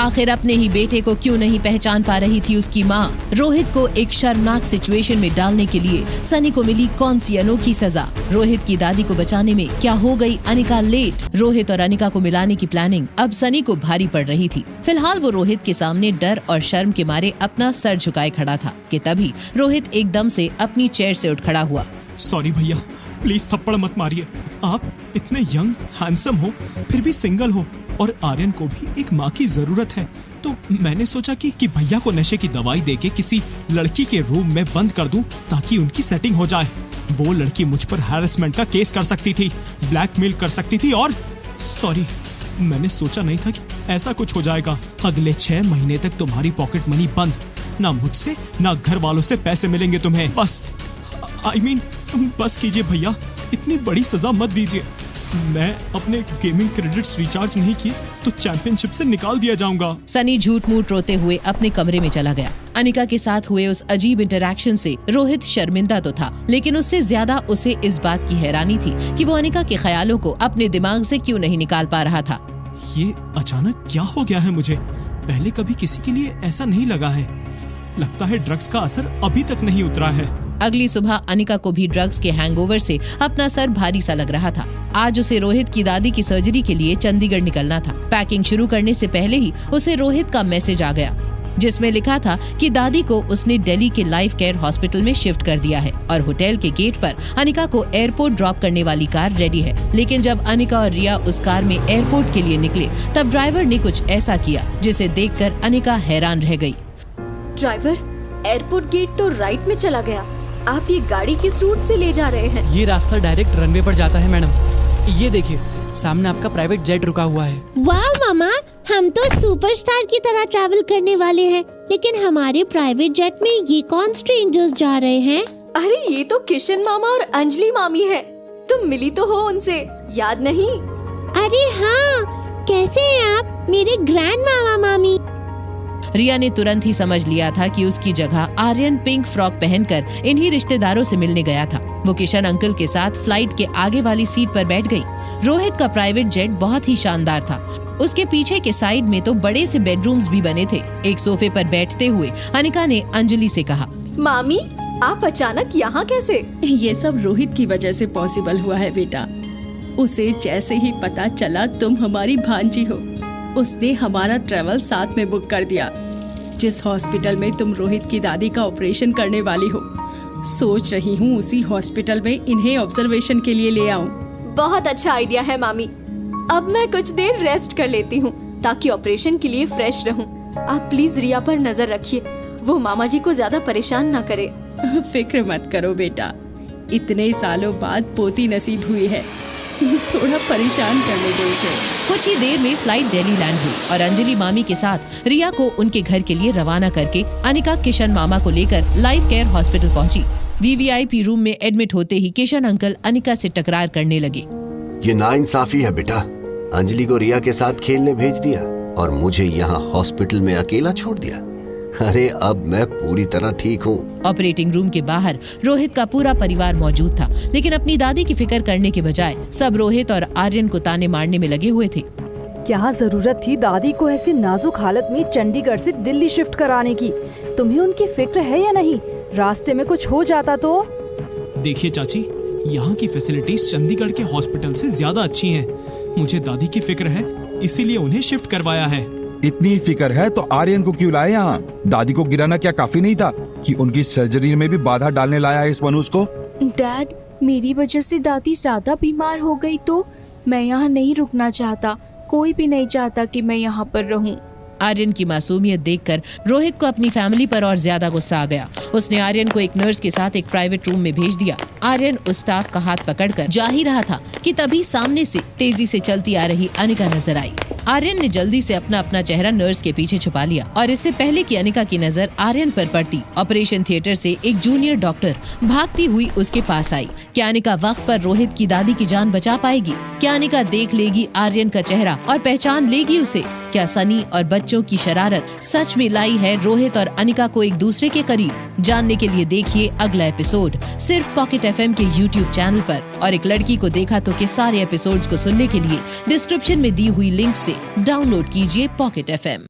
आखिर अपने ही बेटे को क्यों नहीं पहचान पा रही थी उसकी माँ? रोहित को एक शर्मनाक सिचुएशन में डालने के लिए सनी को मिली कौन सी अनोखी सजा? रोहित की दादी को बचाने में क्या हो गई अनिका लेट? रोहित और अनिका को मिलाने की प्लानिंग अब सनी को भारी पड़ रही थी। फिलहाल वो रोहित के सामने डर और शर्म के मारे अपना सर झुकाए खड़ा था कि तभी रोहित एकदम से अपनी चेयर से उठ खड़ा हुआ। सॉरी भैया, प्लीज थप्पड़ मत मारिए। आप इतने यंग हैंडसम हो, फिर भी सिंगल हो, और आर्यन को भी एक माँ की जरूरत है, तो मैंने सोचा कि भैया को नशे की दवाई देके किसी लड़की के रूम में बंद कर दूं ताकि उनकी सेटिंग हो जाए। वो लड़की मुझ पर हैरेसमेंट का केस कर सकती थी, ब्लैकमेल कर सकती थी, और सॉरी, मैंने सोचा नहीं था कि ऐसा कुछ हो जाएगा। अगले 6 महीने तक तुम्हारी पॉकेट मनी बंद, ना मुझसे ना घर वालों से पैसे मिलेंगे तुम्हें। बस बस कीजिए भैया, इतनी बड़ी सजा मत दीजिए। मैं अपने गेमिंग क्रेडिट्स रिचार्ज नहीं किए तो चैंपियनशिप से निकाल दिया जाऊंगा। सनी झूठ मूठ रोते हुए अपने कमरे में चला गया। अनिका के साथ हुए उस अजीब इंटरैक्शन से रोहित शर्मिंदा तो था, लेकिन उससे ज्यादा उसे इस बात की हैरानी थी कि वो अनिका के ख्यालों को अपने दिमाग से क्यों नहीं निकाल पा रहा था। ये अचानक क्या हो गया है मुझे? पहले कभी किसी के लिए ऐसा नहीं लगा है। लगता है ड्रग्स का असर अभी तक नहीं उतरा है। अगली सुबह अनिका को भी ड्रग्स के हैंगओवर से अपना सर भारी सा लग रहा था। आज उसे रोहित की दादी की सर्जरी के लिए चंडीगढ़ निकलना था। पैकिंग शुरू करने से पहले ही उसे रोहित का मैसेज आ गया, जिसमें लिखा था कि दादी को उसने दिल्ली के लाइफ केयर हॉस्पिटल में शिफ्ट कर दिया है और होटल के गेट पर अनिका को एयरपोर्ट ड्रॉप करने वाली कार रेडी है। लेकिन जब अनिका और रिया उस कार में एयरपोर्ट के लिए निकले, तब ड्राइवर ने कुछ ऐसा किया जिसे देखकर अनिका हैरान रह गई। ड्राइवर, एयरपोर्ट गेट तो राइट में चला गया। आप ये गाड़ी किस रूट से ले जा रहे हैं? ये रास्ता डायरेक्ट रनवे पर जाता है मैडम। ये देखिए, सामने आपका प्राइवेट जेट रुका हुआ है। वाह मामा, हम तो सुपरस्टार की तरह ट्रैवल करने वाले हैं, लेकिन हमारे प्राइवेट जेट में ये कौन स्ट्रेंजर्स जा रहे हैं? अरे ये तो किशन मामा और अंजलि मामी है। तुम मिली तो हो उनसे, याद नहीं? अरे हाँ, कैसे हैं आप, मेरे ग्रैंड मामा मामी? रिया ने तुरंत ही समझ लिया था कि उसकी जगह आर्यन पिंक फ्रॉक पहनकर इन्हीं रिश्तेदारों से मिलने गया था। वो किशन अंकल के साथ फ्लाइट के आगे वाली सीट पर बैठ गई। रोहित का प्राइवेट जेट बहुत ही शानदार था। उसके पीछे के साइड में तो बड़े से बेडरूम्स भी बने थे। एक सोफे पर बैठते हुए अनिका ने अंजलि से कहा, मामी, आप अचानक यहाँ कैसे? ये सब रोहित की वजह से पॉसिबल हुआ है बेटा। उसे जैसे ही पता चला तुम हमारी भांजी हो, उसने हमारा ट्रेवल साथ में बुक कर दिया। जिस हॉस्पिटल में तुम रोहित की दादी का ऑपरेशन करने वाली हो, सोच रही हूँ उसी हॉस्पिटल में इन्हें ऑब्जर्वेशन के लिए ले आऊं। बहुत अच्छा आइडिया है मामी। अब मैं कुछ देर रेस्ट कर लेती हूँ ताकि ऑपरेशन के लिए फ्रेश रहूँ। आप प्लीज रिया पर नजर रखिए, वो मामा जी को ज्यादा परेशान न करे। फिक्र मत करो बेटा, इतने सालों बाद पोती नसीब हुई है, थोड़ा परेशान करने दो उसे। कुछ ही देर में फ्लाइट दिल्ली लैंड हुई और अंजलि मामी के साथ रिया को उनके घर के लिए रवाना करके अनिका किशन मामा को लेकर लाइफ केयर हॉस्पिटल पहुंची। वीवीआईपी रूम में एडमिट होते ही किशन अंकल अनिका से टकरार करने लगे। ये नाइंसाफी है बेटा, अंजलि को रिया के साथ खेलने भेज दिया और मुझे यहाँ हॉस्पिटल में अकेला छोड़ दिया। अरे अब मैं पूरी तरह ठीक हूँ। ऑपरेटिंग रूम के बाहर रोहित का पूरा परिवार मौजूद था, लेकिन अपनी दादी की फिक्र करने के बजाय सब रोहित और आर्यन को ताने मारने में लगे हुए थे। क्या जरूरत थी दादी को ऐसी नाजुक हालत में चंडीगढ़ से दिल्ली शिफ्ट कराने की? तुम्हें उनकी फिक्र है या नहीं? रास्ते में कुछ हो जाता तो? देखिए चाची, यहाँ की फैसिलिटीज चंडीगढ़ के हॉस्पिटल से ज्यादा अच्छी हैं। मुझे दादी की फिक्र है, इसीलिए उन्हें शिफ्ट करवाया है। इतनी फिक्र है तो आर्यन को क्यों लाए यहाँ? दादी को गिराना क्या काफी नहीं था कि उनकी सर्जरी में भी बाधा डालने लाया है इस मनुष को? डैड, मेरी वजह से दादी ज्यादा बीमार हो गई तो मैं यहाँ नहीं रुकना चाहता। कोई भी नहीं चाहता कि मैं यहाँ पर रहूं। आर्यन की मासूमियत देखकर रोहित को अपनी फैमिली पर और ज्यादा गुस्सा आ गया। उसने आर्यन को एक नर्स के साथ एक प्राइवेट रूम में भेज दिया। आर्यन उस स्टाफ का हाथ पकड़कर जा ही रहा था कि तभी सामने से तेजी से चलती आ रही अनिका नजर आई। आर्यन ने जल्दी से अपना चेहरा नर्स के पीछे छुपा लिया और इससे पहले कि अनिका की नजर आर्यन पर पड़ती, ऑपरेशन थिएटर से एक जूनियर डॉक्टर भागती हुई उसके पास आई। क्या अनिका वक्त पर रोहित की दादी की जान बचा पाएगी? क्या अनिका देख लेगी आर्यन का चेहरा और पहचान लेगी उसे? क्या सनी और बच्चों की शरारत सच में लाई है रोहित और अनिका को एक दूसरे के करीब? जानने के लिए देखिए अगला एपिसोड सिर्फ पॉकेट एफएम के YouTube चैनल पर। और एक लड़की को देखा तो के सारे एपिसोड्स को सुनने के लिए डिस्क्रिप्शन में दी हुई लिंक से डाउनलोड कीजिए पॉकेट एफएम।